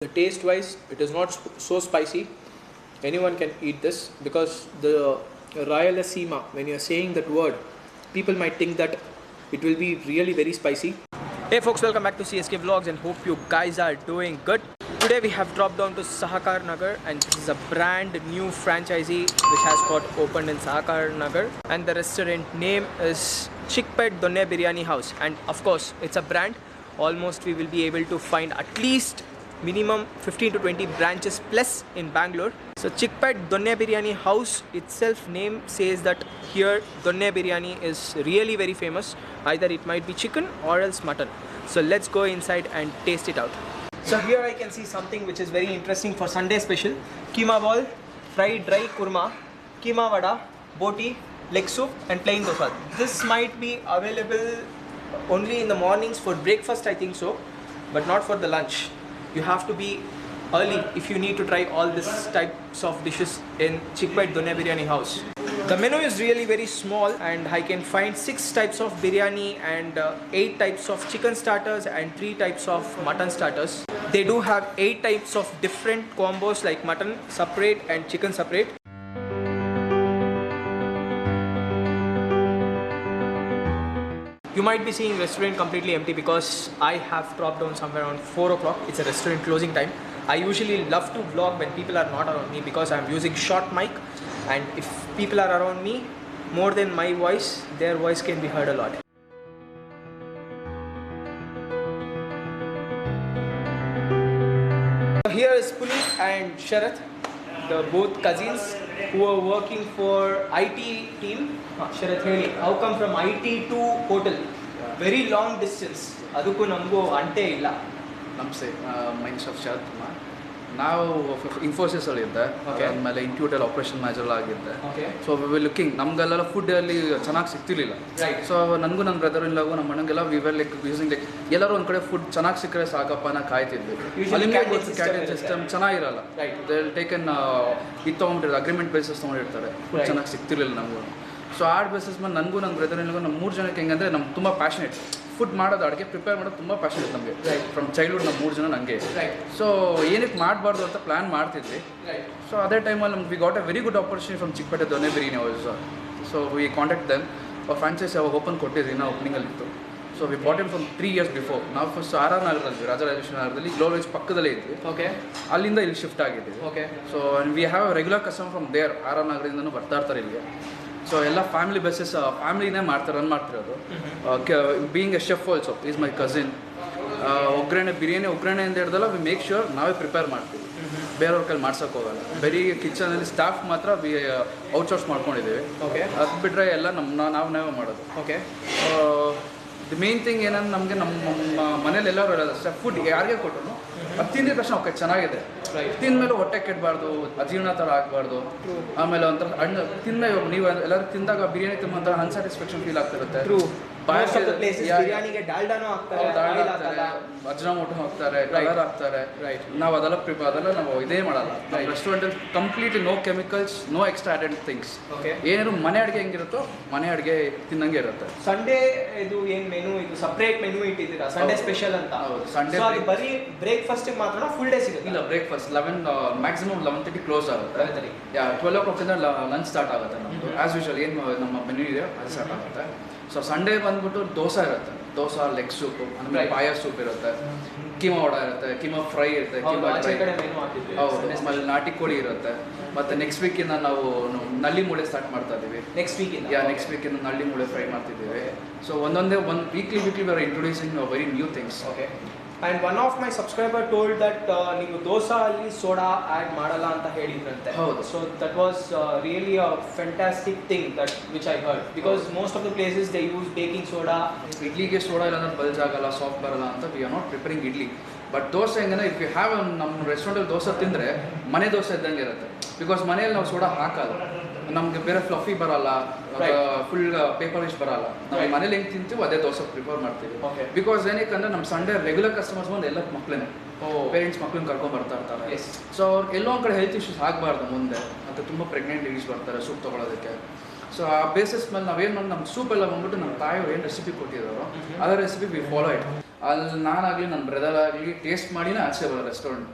The taste wise, it is not so spicy. Anyone can eat this because the Rayalaseema, when you are saying that word, people might think that it will be really very spicy. Hey folks, welcome back to CSK Vlogs and hope you guys are doing good. Today we have dropped down to Sahakar Nagar and this is a brand new franchisee which has got opened in Sahakar Nagar, and the restaurant name is Chickpet Donne Biryani House, and of course it's a brand. Almost we will be able to find at least minimum 15 to 20 branches plus in Bangalore. So Chickpet Donne Biryani House itself name says that here Donne Biryani is really very famous. Either it might be chicken or else mutton. So let's go inside and taste it out. So here I can see something which is very interesting for Sunday special. Keema ball, fried dry kurma, keema vada, boti, leg soup and plain dosa. This might be available only in the mornings for breakfast, I think so, but not for the lunch. You have to be early if you need to try all these types of dishes in Chickpet Donne Biryani House. The menu is really very small and I can find 6 types of biryani and 8 types of chicken starters and 3 types of mutton starters. They do have 8 types of different combos like mutton separate and chicken separate. You might be seeing restaurant completely empty because I have dropped down somewhere around 4 o'clock. It's a restaurant closing time. I usually love to vlog when people are not around me because I'm using short mic, and if people are around me more than my voice, their voice can be heard a lot. Here is Puneet and Sharath, the both cousins who are working for IT team. Sharath, really, how come from IT to hotel? Very long distance. ಅದಕ್ಕೂ ನಮಗೂ ಅಂಟೇ ಇಲ್ಲ. ನಮಸ್ತೆ, my name Sharath Kumar. ನಾವು ಇನ್ಫೋಸಿಸಲ್ಲಿದ್ದೆ, ಆಮೇಲೆ ಇಂಟ್ಯೂಟಲ್ಲಿ operation manager ಆಗಿದ್ದೆ. So we looking, ನಮಗೆಲ್ಲ ಫುಡ್ಡಲ್ಲಿ ಚೆನ್ನಾಗಿ ಸಿಗ್ತಿರ್ಲಿಲ್ಲ. So ನನಗೂ ನನ್ನ ಬ್ರದರ್ ಇಲ್ಲಾಗೂ ನಮ್ಮ ಅಣ್ಣಗೆಲ್ಲ we were like using like ಎಲ್ಲರೂ ಒಂದು ಕಡೆ ಫುಡ್ ಚೆನ್ನಾಗಿ ಸಿಕ್ಕರೆ ಸಾಕಪ್ಪ ನಾ ಕಾಯ್ತಿದ್ವಿ. ಕ್ಯಾಟರಿಂಗ್ ಸಿಸ್ಟಮ್ ಚೆನ್ನಾಗಿರಲ್ಲ. ದೇ ಟೇಕನ್ ಇದು ತೊಗೊಂಡಿರ್ತಾರೆ, ಅಗ್ರಿಮೆಂಟ್ ಬೇಸಿಸ್ ತೊಗೊಂಡಿರ್ತಾರೆ. ಫುಡ್ ಚೆನ್ನಾಗಿ ಸಿಗ್ತಿರ್ಲಿಲ್ಲ ನಮಗೂ. ಸೊ ಆ ಬೇಸಿಸ್ ಮೇಲೆ ನನಗೂ ನನ್ನ ಬ್ರದರ್ ಇಲ್ಲಾಗೂ ನಮ್ಮ 3 ಜನಕ್ಕೆ ಹೆಂಗಂದರೆ ನಮ್ಗೆ ತುಂಬ ಪ್ಯಾಷನೇಟ್. ಫುಡ್ ಮಾಡೋದು, ಅಡುಗೆ ಪ್ರಿಪೇರ್ ಮಾಡೋದು ತುಂಬ ಪ್ಯಾಷನೇಟ್ ನಮಗೆ. ಫ್ರಮ್ ಚೈಲ್ಡ್ಹುಡ್ ನಮ್ಮ 3 ಜನ ನನಗೆ. ಸೊ ಏನಕ್ಕೆ ಮಾಡಬಾರ್ದು ಅಂತ ಪ್ಲ್ಯಾನ್ ಮಾಡ್ತಿದ್ವಿ. ಸೊ ಅದೇ ಟೈಮಲ್ಲಿ ನಮ್ಗೆ we got a very good opportunity from Chickpet Donne biryani house. So we contact them. ಅವ್ರ ಫ್ರಾಂಚೈಸಿ ಅವಾಗ ಓಪನ್ ಕೊಟ್ಟಿದ್ರಿ, ನಾವು ಓಪನಿಂಗಲ್ಲಿತ್ತು. So we bought in from 3 years before. ನಾವು ಫಸ್ಟ್ RR ನಗರದಲ್ಲಿ, ರಾಜರಾಜೇಶ್ವರಿ ನಗರದಲ್ಲಿ ಗ್ಲೋಬಲ್ ವೇಜ್ ಪಕ್ಕದಲ್ಲೇ ಇದ್ವಿ. ಅಲ್ಲಿಂದ ಇಲ್ಲಿ ಶಿಫ್ಟ್ ಆಗಿದ್ವಿ. So we have a regular customer from there. RR ನಗರದಿಂದನೂ ಬರ್ತಾ ಇರ್ತಾರೆ ಇಲ್ಲಿಗೆ. ಸೊ ಎಲ್ಲ ಫ್ಯಾಮಿಲಿ ಬೇಸಿಸ್, ಫ್ಯಾಮಿಲಿನೇ ರನ್ ಮಾಡ್ತಿರೋದು. Being a chef also is my cousin. Oggarane, biryani Oggarane ಅಂತ ಹೇಳಿದಲ್ಲ ವಿ ಮೇಕ್ ಶ್ಯೂರ್ ನಾವೇ ಪ್ರಿಪೇರ್ ಮಾಡ್ತೀವಿ, ಬೇರೆಯವ್ರ ಕೈಲಿ ಮಾಡ್ಸೋಕೆ ಹೋಗಲ್ಲ. ಬರೀ ಕಿಚನಲ್ಲಿ ಸ್ಟಾಫ್ ಮಾತ್ರ ವಿ ಔಟ್ಸೋರ್ಸ್ ಮಾಡ್ಕೊಂಡಿದ್ದೀವಿ. ಅದು ಬಿಟ್ಟರೆ ಎಲ್ಲ ನಾವೇ ಮಾಡೋದು. ದಿ ಮೇನ್ ಥಿಂಗ್ ಏನಂದ್ರೆ ನಮಗೆ ನಮ್ಮ ಮನೇಲಿ ಎಲ್ಲರೂ ಹೇಳೋದು, ಫುಡ್ ಯಾರಿಗೆ ಕೊಟ್ಟರು ಅದು ತಿಂದಿದ ತಕ್ಷಣ ಓಕೆ ಚೆನ್ನಾಗಿದೆ, ತಿಂದಮೇಲೆ ಹೊಟ್ಟೆ ಕೆಡಬಾರ್ದು, ಅಜೀರ್ಣ ಥರ ಆಗಬಾರ್ದು. ಆಮೇಲೆ ಒಂಥರ ಹಣ್ಣು ತಿಂದ ನೀವು ಎಲ್ಲರೂ ತಿಂದಾಗ ಬಿರಿಯಾನಿ ತಿಂಬಂಥ ಅನ್ಸ್ಯಾಟಿಸ್ಫ್ಯಾಕ್ಷನ್ ಫೀಲ್ ಆಗ್ತಿರುತ್ತೆ. ಅಜ್ರಾಮೋಟೋ ಹಾಕ್ತಾರೆ, ಕಲರ್ ಹಾಕ್ತಾರೆ. ನಾವು ಅದೆಲ್ಲ ನಾವು ಇದೇ ಮಾಡಲ್ಲ. ರೆಸ್ಟೋರೆಂಟಲ್ಲಿ completely no chemicals, no extra added things. ಏನಾದ್ರು ಮನೆ ಅಡುಗೆ ಹೆಂಗಿರುತ್ತೋ ಮನೆ ಅಡುಗೆ ತಿನ್ನಂಗೆ ಇರುತ್ತೆ. ಸಂಡೇ ಇದು ಏನು ಮೆನು, ಇದು ಸಪ್ರೇಟ್ ಮೆನು ಇಟ್ಟಿದ್ದೀರಾ ಸಂಡೇ ಸ್ಪೆಷಲ್ ಅಂತ? ಹೌದು, ಸಂಡೇ ಬರೀ ಬ್ರೇಕ್ಫಾಸ್ಟ್ ಮಾತ್ರ ಫುಲ್ ಡೇ ಸಿಗುತ್ತೆ? ಇಲ್ಲ, ಬ್ರೇಕ್ಫಾಸ್ಟ್ ಮ್ಯಾಕ್ಸಿಮಮ್ 11:30 ಕ್ಲೋಸ್ ಆಗುತ್ತೆ. 12 o'clock ಲಂಚ್ ಸ್ಟಾರ್ಟ್ ಆಗುತ್ತೆ ನಮ್ಮದು. ಆ್ಯಸ್ ಯೂಶುವಲ್ ಏನು ನಮ್ಮ ಮೆನು ಇದೆ ಅದು ಸ್ಟಾರ್ಟ್ ಆಗುತ್ತೆ. ಸೊ ಸಂಡೇ ಬಂದ್ಬಿಟ್ಟು ದೋಸೆ ಇರುತ್ತೆ, ದೋಸೆ ಲೆಗ್ ಸೂಪು, ಆಮೇಲೆ ಪಾಯ ಸೂಪ್ ಇರುತ್ತೆ, ಕೀಮಾ ವಡ ಇರುತ್ತೆ, ಕೀಮಾ ಫ್ರೈ ಇರುತ್ತೆ, ಹೌದು, ಆಮೇಲೆ ನಾಟಿ ಕೋಳಿ ಇರುತ್ತೆ. ಮತ್ತು ನೆಕ್ಸ್ಟ್ ವೀಕಿಂದ ನಾವು ನಲ್ಲಿ ಮೂಳೆ ಸ್ಟಾರ್ಟ್ ಮಾಡ್ತಾ ಇದ್ದೀವಿ. ನೆಕ್ಸ್ಟ್ ವೀಕಿಂದ ನಲ್ಲಿ ಮೂಳೆ ಫ್ರೈ ಮಾಡ್ತಿದ್ದೀವಿ. ಸೊ ಒಂದೊಂದೇ weekly we are introducing very new things. And one of my subscriber told that ನೀವು ದೋಸಾ ಅಲ್ಲಿ ಸೋಡಾ ಆ್ಯಡ್ ಮಾಡಲ್ಲ ಅಂತ ಹೇಳಿದ್ರಂತೆ. ಹೌದು. So that was really a fantastic thing that which I heard, because most of the places they use baking soda. ಇಡ್ಲಿಗೆ soda ಇಲ್ಲಾಂದ್ರೆ bulge ಆಗಲ್ಲ, soft ಬರಲ್ಲ ಅಂತ we are not preparing idli. But dosa ಹೆಂಗಂದ್ರೆ ಇಫ್ ಯು ಹ್ಯಾವ್ ನಮ್ಮ ರೆಸ್ಟೋರೆಂಟಲ್ಲಿ ದೋಸೆ ತಿಂದರೆ ಮನೆ ದೋಸೆ ಇದ್ದಂಗೆ ಇರುತ್ತೆ. ಬಿಕಾಸ್ ಮನೆಯಲ್ಲಿ ನಾವು ಸೋಡಾ ಹಾಕಲ್ಲ, ನಮಗೆ ಬೇರೆ ಫ್ಲಫಿ ಬರಲ್ಲ, ಫುಲ್ ಪೇಪರಿಶ್ ಬರಲ್ಲ. ನಾವು ಮನೇಲಿ ಹೆಂಗೆ ತಿಂತೀವಿ ಅದೇ ದೋಸೆ ಪ್ರಿಫರ್ ಮಾಡ್ತೀವಿ. ಬಿಕಾಸ್ ಏನಕ್ಕೆ ನಮ್ಮ ಸಂಡೇ ರೆಗ್ಯುಲರ್ ಕಸ್ಟಮರ್ಸ್ ಬಂದು ಎಲ್ಲ ಮಕ್ಕಳೇ, ಪೇರೆಂಟ್ಸ್ ಮಕ್ಕಳನ್ನ ಕರ್ಕೊಂಡು ಬರ್ತಾ ಇರ್ತಾರೆ. ಸೊ ಅವ್ರಿಗೆ ಎಲ್ಲೋ ಒಂದು ಕಡೆ ಹೆಲ್ತ್ ಇಶ್ಯೂಸ್ ಆಗಬಾರ್ದು ಮುಂದೆ. ಮತ್ತು ತುಂಬ ಪ್ರೆಗ್ನೆಂಟ್ ಲೇಡೀಸ್ ಬರ್ತಾರೆ ಸೂಪ್ ತೊಗೊಳೋದಕ್ಕೆ. ಸೊ ಆ ಬೇಸಿಸ್ ಮೇಲೆ ನಾವೇನು ಮಾಡಿ ನಮ್ಮ ಸೂಪ್ ಎಲ್ಲ ಬಂದ್ಬಿಟ್ಟು ನಮ್ಮ ತಾಯಿಯವ್ರು ಏನು ರೆಸಿಪಿ ಕೊಟ್ಟಿದ್ದಾರೋ ಅದರ ರೆಸಿಪಿ ವಿ ಫಾಲೋ ಇಟ್. ಅಲ್ಲಿ ನಾನಾಗಲಿ ನನ್ನ ಬ್ರದರ್ ಆಗಲಿ ಟೇಸ್ಟ್ ಮಾಡಿನೇ ಆಚೆ ಬರೋ ರೆಸ್ಟೋರೆಂಟ್.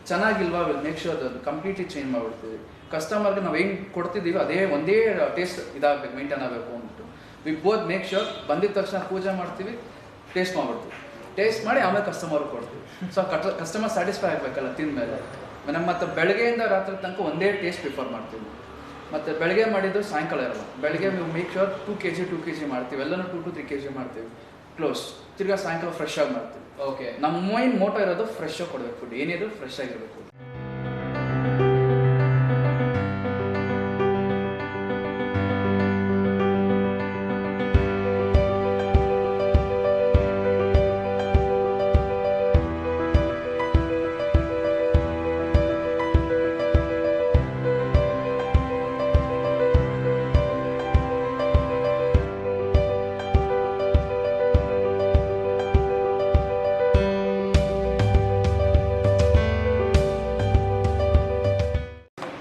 ಚೆನ್ನಾಗಿಲ್ವಾ ವಿಲ್ ಮೇಕ್ ಶೋರ್ ಅದು ಕಂಪ್ಲೀಟ್ಲಿ ಚೇಂಜ್ ಮಾಡಿಬಿಡ್ತೀವಿ. ಕಸ್ಟಮರ್ಗೆ ನಾವು ಹೆಂಗೆ ಕೊಡ್ತಿದ್ದೀವಿ ಅದೇ ಒಂದೇ ಟೇಸ್ಟ್ ಇದಾಗಬೇಕು, ಮೇಂಟೈನ್ ಆಗಬೇಕು ಅಂದ್ಬಿಟ್ಟು ವಿ ಬೋತ್ ಮೇಕ್ ಶೋರ್. ಬಂದಿದ ತಕ್ಷಣ ಪೂಜೆ ಮಾಡ್ತೀವಿ, ಟೇಸ್ಟ್ ಮಾಡ್ಬಿಡ್ತೀವಿ, ಟೇಸ್ಟ್ ಮಾಡಿ ಆಮೇಲೆ ಕಸ್ಟಮರ್ಗೆ ಕೊಡ್ತೀವಿ. ಸೊ ಕಸ್ಟಮರ್ ಸ್ಯಾಟಿಸ್ಫೈ ಆಗಬೇಕಲ್ಲ ತಿಂದಮೇಲೆ. ನಮ್ಮ ಮತ್ತು ಬೆಳಗ್ಗೆಯಿಂದ ರಾತ್ರಿ ತನಕ ಒಂದೇ ಟೇಸ್ಟ್ ಪ್ರಿಫರ್ ಮಾಡ್ತೀವಿ. ಮತ್ತು ಬೆಳಗ್ಗೆ ಮಾಡಿದ್ದು ಸಾಯಂಕಾಲ ಇರಲ್ಲ. ಬೆಳಗ್ಗೆ ನೀವು ಮೇಕ್ ಶೋರ್ 2 kg ಮಾಡ್ತೀವಿ, ಎಲ್ಲನೂ 2 to 3 kg ಮಾಡ್ತೀವಿ ಕ್ಲೋಸ್. ತಿರ್ಗಾ ಸಾಯಂಕಾಲ ಫ್ರೆಶ್ ಆಗಿ ಮಾಡ್ತೀವಿ. ಓಕೆ, ನಮ್ಮ ಮೈನ್ ಮೋಟೋ ಇರೋದು ಫ್ರೆಶ್ ಆಗಿ ಕೊಡಬೇಕು, ಫುಡ್ ಏನಿದ್ರು ಫ್ರೆಶ್ ಆಗಿರಬೇಕು.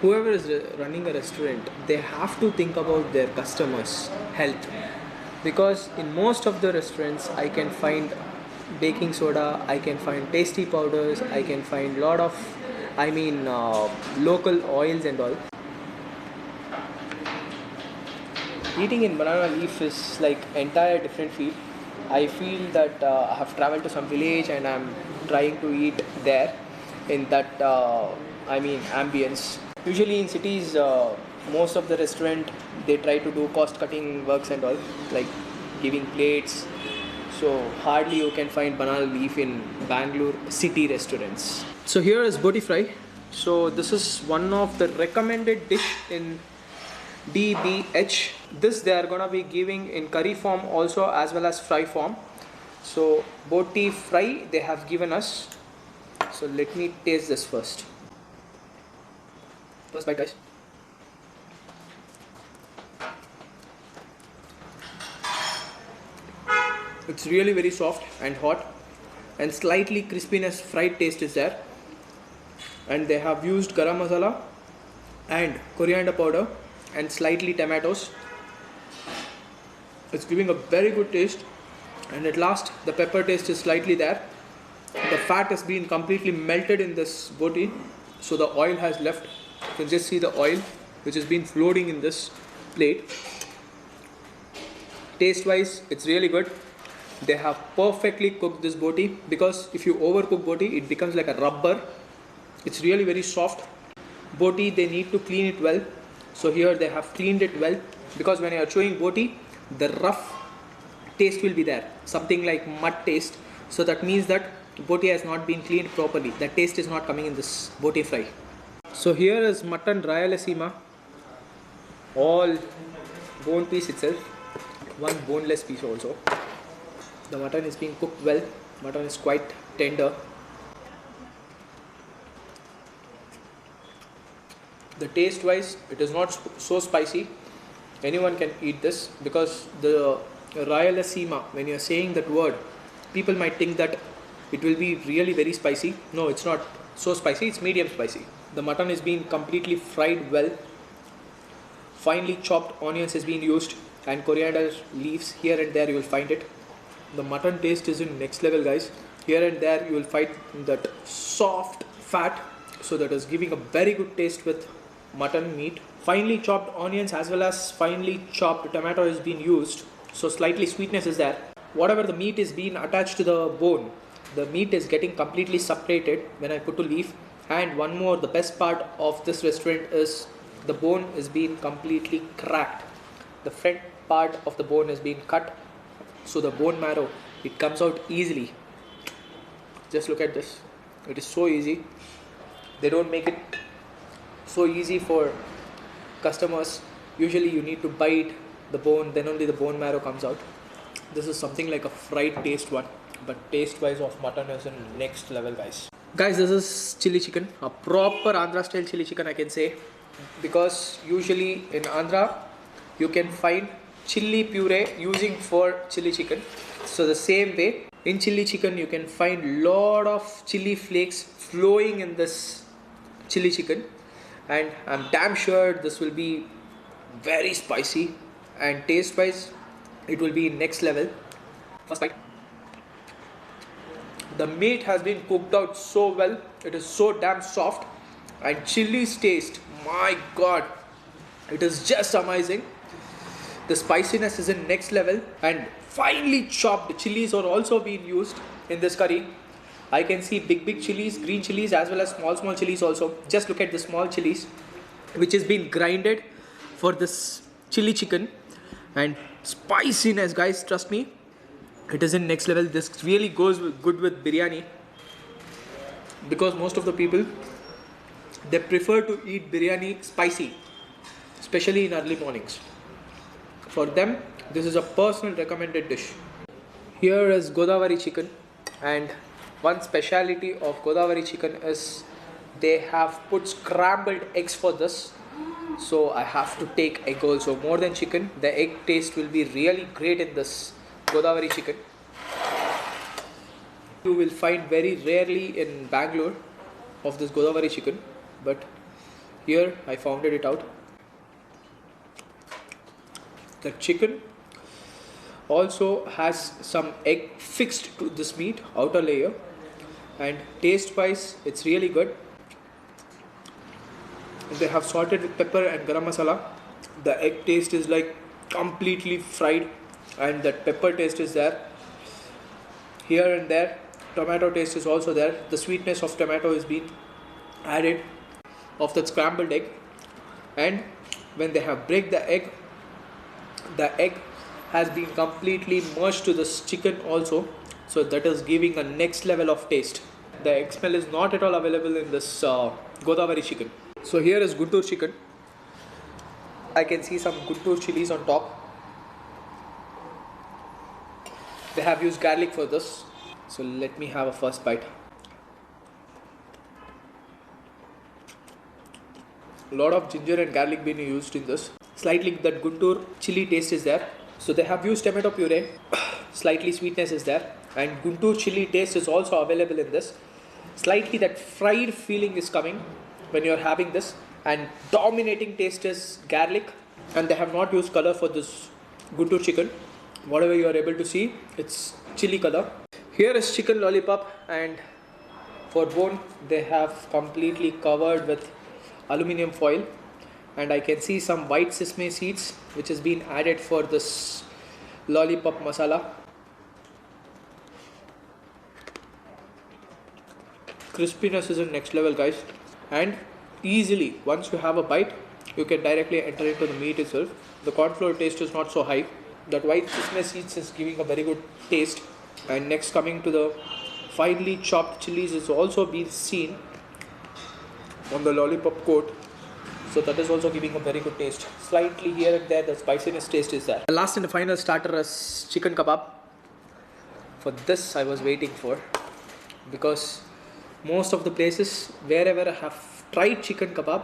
Whoever is running a restaurant, they have to think about their customers' health, because in most of the restaurants I can find baking soda, I can find tasty powders, I can find lot of local oils and all. Eating in banana leaf is like entire different feel. I feel that I have traveled to some village and I'm trying to eat there in that ambience. Usually in cities, most of the restaurant, they try to do cost cutting works and all, like giving plates. So hardly you can find banana leaf in Bangalore city restaurants. So here is boti fry. So this is one of the recommended dish in DBH. This they are gonna be giving in curry form also as well as fry form. So boti fry they have given us. So let me taste this first. First bite, guys. It's really very soft and hot, and slightly crispiness, fried taste is there. And they have used garam masala and coriander powder and slightly tomatoes. It's giving a very good taste. And at last, the pepper taste is slightly there. The fat has been completely melted in this boti, so the oil has left. You can just see the oil which has been floating in this plate. Taste wise, it's really good. They have perfectly cooked this boti, because if you overcook boti, it becomes like a rubber. It's really very soft. Boti, they need to clean it well. So here they have cleaned it well, because when you are chewing boti, the rough taste will be there, something like mud taste. So that means that boti has not been cleaned properly. The taste is not coming in this boti fry. So here is mutton Rayalaseema, all bone piece itself, one boneless piece also. The mutton is being cooked well. Mutton is quite tender. The taste wise, it is not so spicy. Anyone can eat this, because the Rayalaseema, when you are saying that word, people might think that it will be really very spicy. No, it's not so spicy, it's medium spicy. The mutton is being completely fried well. Finely chopped onions has been used, and coriander leaves here and there you will find it. The mutton taste is in next level, guys. Here and there you will find that soft fat, so that is giving a very good taste with mutton meat. Finely chopped onions as well as finely chopped tomato is being used, so slightly sweetness is there. Whatever the meat is being attached to the bone, the meat is getting completely separated when I put to leaf. And one more, the best part of this restaurant is the bone is being completely cracked. The front part of the bone is being cut, so the bone marrow, it comes out easily. Just look at this. It is so easy. They don't make it so easy for customers. Usually you need to bite the bone, then only the bone marrow comes out. This is something like a fried taste one, but taste wise of mutton is in next level, guys. Guys, this is chili chicken, a proper Andhra style chili chicken, I can say, because usually in Andhra you can find chili puree using for chili chicken. So the same way in chili chicken you can find lot of chili flakes flowing in this chili chicken, and I'm damn sure this will be very spicy, and taste wise it will be next level. First bite. The meat has been cooked out so well. It is so damn soft. And chili's taste, my god, it is just amazing. The spiciness is in next level, and finely chopped chilies are also being used in this curry. I can see big chilies, green chilies, as well as small chilies also. Just look at the small chilies which has been grinded for this chili chicken. And spiciness, guys, trust me, it is in next level. This really goes good with biryani, because most of the people, they prefer to eat biryani spicy, especially in early mornings. For them, this is a personal recommended dish. Here is Godavari chicken, and one speciality of Godavari chicken is they have put scrambled eggs for this. So I have to take egg also. More than chicken, the egg taste will be really great in this Godavari chicken. You will find very rarely in Bangalore of this Godavari chicken, but here I found it out. The chicken also has some egg fixed to this meat, outer layer, and taste wise it's really good. They have salted with pepper and garam masala. The egg taste is like completely fried, and that pepper taste is there. Here and there, tomato taste is also there. The sweetness of tomato is being added of that scrambled egg. And when they have break the egg has been completely merged to this chicken also, so that is giving a next level of taste. The egg smell is not at all available in this Godavari chicken. So here is Guntur chicken. I can see some Guntur chilies on top. They have used garlic for this, so let me have a first bite. A lot of ginger and garlic being used in this. Slightly that Guntur chili taste is there. So they have used tomato puree. Slightly sweetness is there, and Guntur chili taste is also available in this. Slightly that fried feeling is coming when you are having this, and dominating taste is garlic. And they have not used color for this Guntur chicken. Whatever you are able to see, it's chili color. Here is chicken lollipop, and for bone they have completely covered with aluminium foil. And I can see some white sesame seeds which has been added for this lollipop masala. Crispiness is in next level, guys, and easily once you have a bite you can directly enter into the meat itself. The corn flour taste is not so high. That white sesame seeds is giving a very good taste. And next, coming to the finely chopped chilies, is also being seen on the lollipop coat. So that is also giving a very good taste. Slightly here and there the spiciness taste is there. The last and the final starter is chicken kebab. For this I was waiting for, because most of the places wherever I have tried chicken kebab,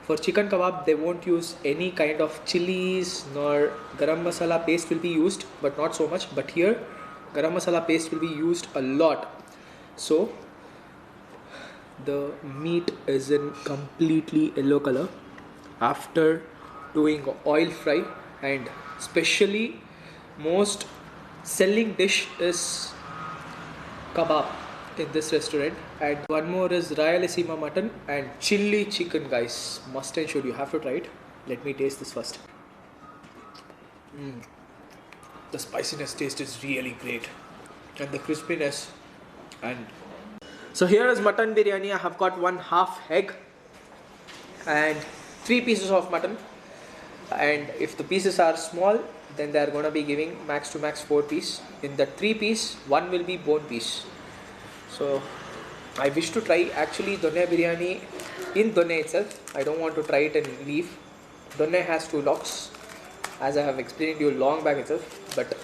for chicken kebab they won't use any kind of chilies nor garam masala paste will be used, but not so much. But here garam masala paste will be used a lot. So the meat is in completely yellow color after doing oil fry. And especially most selling dish is kebab in this restaurant. And one more is Rayalaseema mutton and chili chicken, guys. Must and should, you have to try it. Let me taste this first. The spiciness taste is really great, and the crispiness. And so here is mutton biryani. I have got 1/2 egg and 3 pieces of mutton. And if the pieces are small, then they are going to be giving max to max 4 pieces. In the 3 piece, 1 will be bone piece. So I wish to try actually Donne biryani in Donne itself. I don't want to try it and leave. Donne has 2 locks, as I have explained to you long back itself. But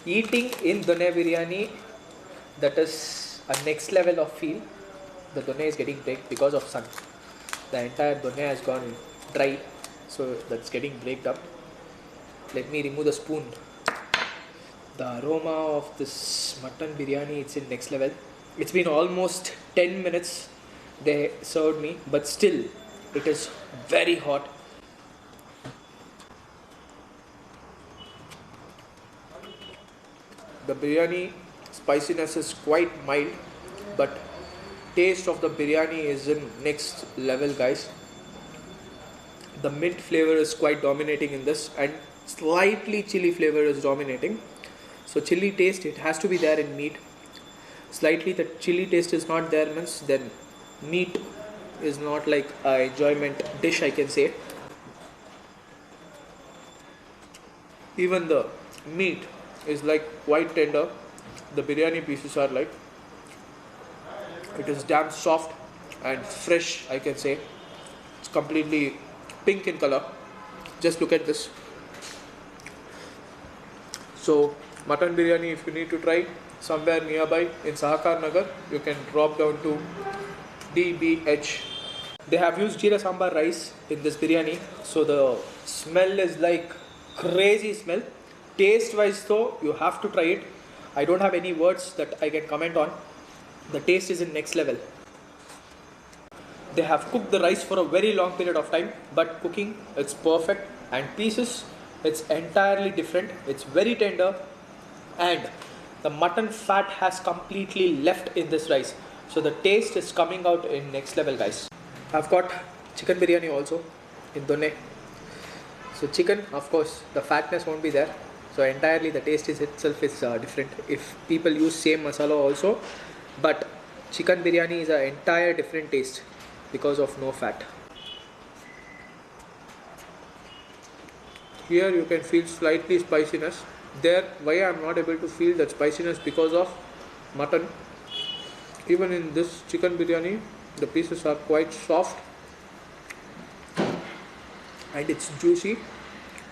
eating in Donne biryani, that is a next level of feel. The Donne is getting baked because of sun. The entire Donne has gone dry, so that's getting baked up. Let me remove the spoon. The aroma of this mutton biryani, it's in next level. It's been almost 10 minutes they served me, but still it is very hot. The biryani spiciness is quite mild, but taste of the biryani is in next level, guys. The mint flavor is quite dominating in this, and slightly chili flavor is dominating. So chili taste, it has to be there in meat. Slightly the chili taste is not there means then meat is not like a enjoyment dish, I can say. Even the meat is like quite tender. The biryani pieces are like, it is damn soft and fresh, I can say. It's completely pink in color. Just look at this. So mutton biryani, if you need to try somewhere nearby in Sahakar Nagar, you can drop down to DBH. They have used jeera sambar rice in this biryani, so the smell is like crazy smell. Taste wise though, you have to try it. I don't have any words that I can comment on. The taste is in next level. They have cooked the rice for a very long period of time, but cooking, it's perfect, and pieces, it's entirely different. It's very tender, and the mutton fat has completely left in this rice, so the taste is coming out in next level, guys. I've got chicken biryani also in Donne. So chicken, of course, the fatness won't be there, so entirely the taste is itself is different if people use same masala also, but chicken biryani is an entire different taste because of no fat. Here you can feel slightly spiciness. There, why I am not able to feel that spiciness, because of mutton. Even in this chicken biryani, the pieces are quite soft and it's juicy.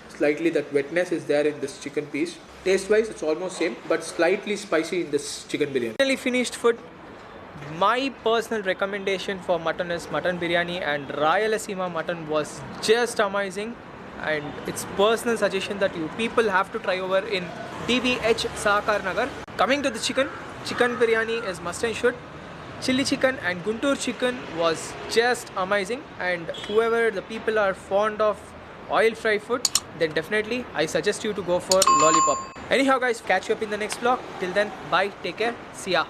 Slightly that wetness is there in this chicken piece. Taste wise, it's almost same, but slightly spicy in this chicken biryani. Finally finished food. My personal recommendation for mutton is mutton biryani, and Rayalaseema mutton was just amazing, and it's personal suggestion that you people have to try over in DBH Sahakar Nagar. Coming to the chicken biryani is must and should. Chili chicken and Guntur chicken was just amazing, and whoever the people are fond of oil fry food, then definitely I suggest you to go for lollipop. Anyhow guys, catch you up in the next vlog. Till then, bye, take care, see ya.